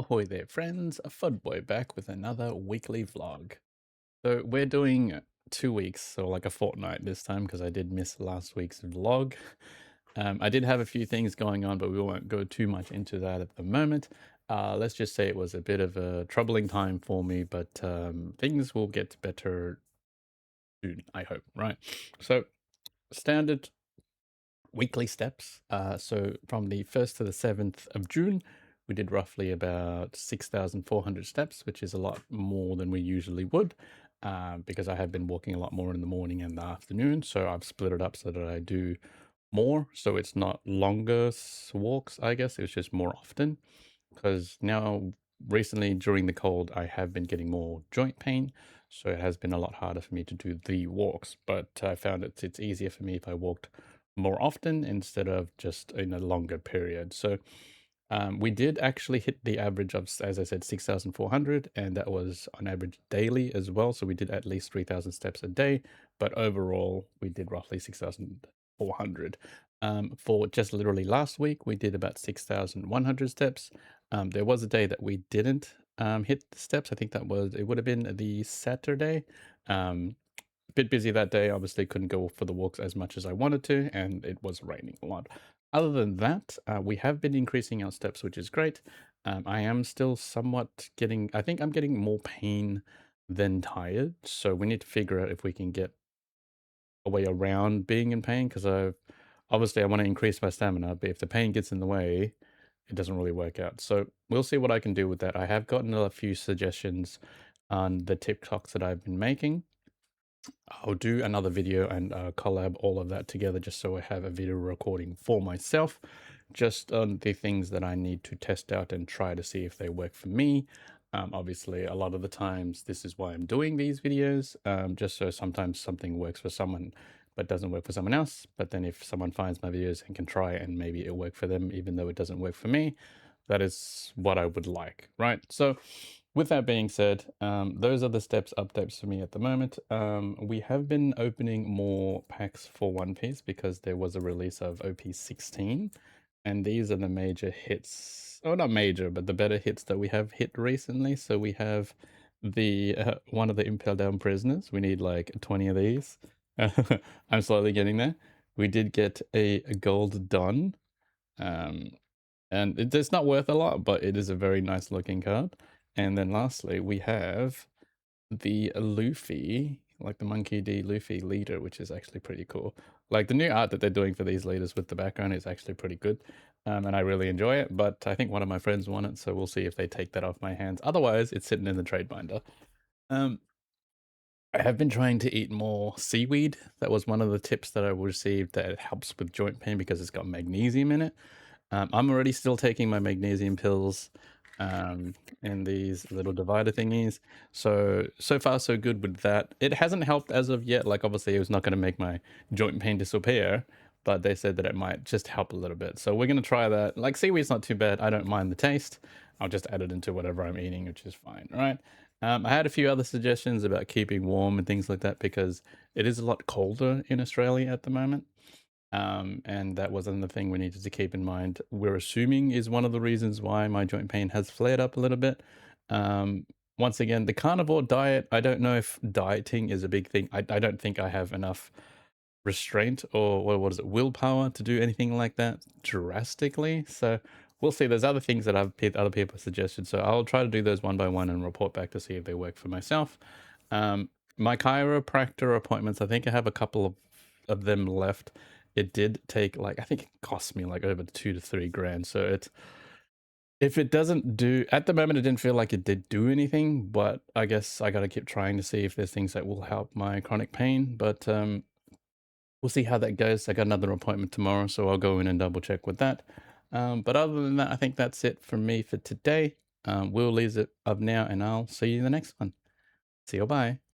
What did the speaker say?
Ahoy there, friends! A Boy back with another weekly vlog. So we're doing 2 weeks, so like a fortnight this time because I did miss last week's vlog. I did have a few things going on, but we won't go too much into that at the moment. Let's just say it was a bit of a troubling time for me, but things will get better soon, I hope, right? So standard weekly steps. So from the 1st to the 7th of June, we did roughly about 6,400 steps, which is a lot more than we usually would, because I have been walking a lot more in the morning and the afternoon. So I've split it up so that I do more. So it's not longer walks, I guess. It's just more often because now recently during the cold, I have been getting more joint pain. So it has been a lot harder for me to do the walks, but I found it's easier for me if I walked more often instead of just in a longer period. So we did actually hit the average of, as I said, 6,400, and that was on average daily as well. So we did at least 3,000 steps a day, but overall we did roughly 6,400. For just literally last week, we did about 6,100 steps. There was a day that we didn't hit the steps. I think it would have been the Saturday. Bit busy that day, obviously couldn't go for the walks as much as I wanted to, and it was raining a lot. Other than that, we have been increasing our steps, which is great. I am still somewhat I think I'm getting more pain than tired, so we need to figure out if we can get a way around being in pain, because obviously I want to increase my stamina, but if the pain gets in the way, it doesn't really work out. So we'll see what I can do with that. I have gotten a few suggestions on the TikToks that I've been making. I'll do another video and collab all of that together just so I have a video recording for myself, just on the things that I need to test out and try to see if they work for me. Obviously, a lot of the times, this is why I'm doing these videos, just so sometimes something works for someone but doesn't work for someone else. But then if someone finds my videos and can try and maybe it'll work for them, even though it doesn't work for me, that is what I would like, right? So with that being said, those are the updates for me at the moment. We have been opening more packs for One Piece because there was a release of OP16, and these are the major hits. Oh, not major, but the better hits that we have hit recently. So we have the one of the Impel Down prisoners. We need like 20 of these. I'm slowly getting there. We did get a gold Don. Um, and it's not worth a lot, but it is a very nice looking card. And then lastly, we have the Luffy, like the Monkey D. Luffy leader, which is actually pretty cool. Like the new art that they're doing for these leaders with the background is actually pretty good. And I really enjoy it, but I think one of my friends won it, so we'll see if they take that off my hands. Otherwise, it's sitting in the trade binder. Um, I have been trying to eat more seaweed. That was one of the tips that I received, that it helps with joint pain because it's got magnesium in it. I'm already still taking my magnesium pills, um, and these little divider thingies. So far so good with that. It hasn't helped as of yet. Like obviously it was not going to make my joint pain disappear, but they said that it might just help a little bit. So we're going to try that. Like seaweed's not too bad. I don't mind the taste. I'll just add it into whatever I'm eating, which is fine, right? I had a few other suggestions about keeping warm and things like that because it is a lot colder in Australia at the moment. And that was another thing we needed to keep in mind. We're assuming is one of the reasons why my joint pain has flared up a little bit. Um, Once again, the carnivore diet, I don't know if dieting is a big thing. I don't think I have enough restraint or what is it, willpower to do anything like that drastically. So we'll see. There's other things that other people suggested. So I'll try to do those one by one and report back to see if they work for myself. My chiropractor appointments, I think I have a couple of them left. It did take like, I think it cost me like over 2 to 3 grand. So if it doesn't do at the moment, it didn't feel like it did do anything, but I guess I got to keep trying to see if there's things that will help my chronic pain. But we'll see how that goes. I got another appointment tomorrow, so I'll go in and double check with that. But other than that, I think that's it from me for today. We'll leave it up now, and I'll see you in the next one. See you. Bye.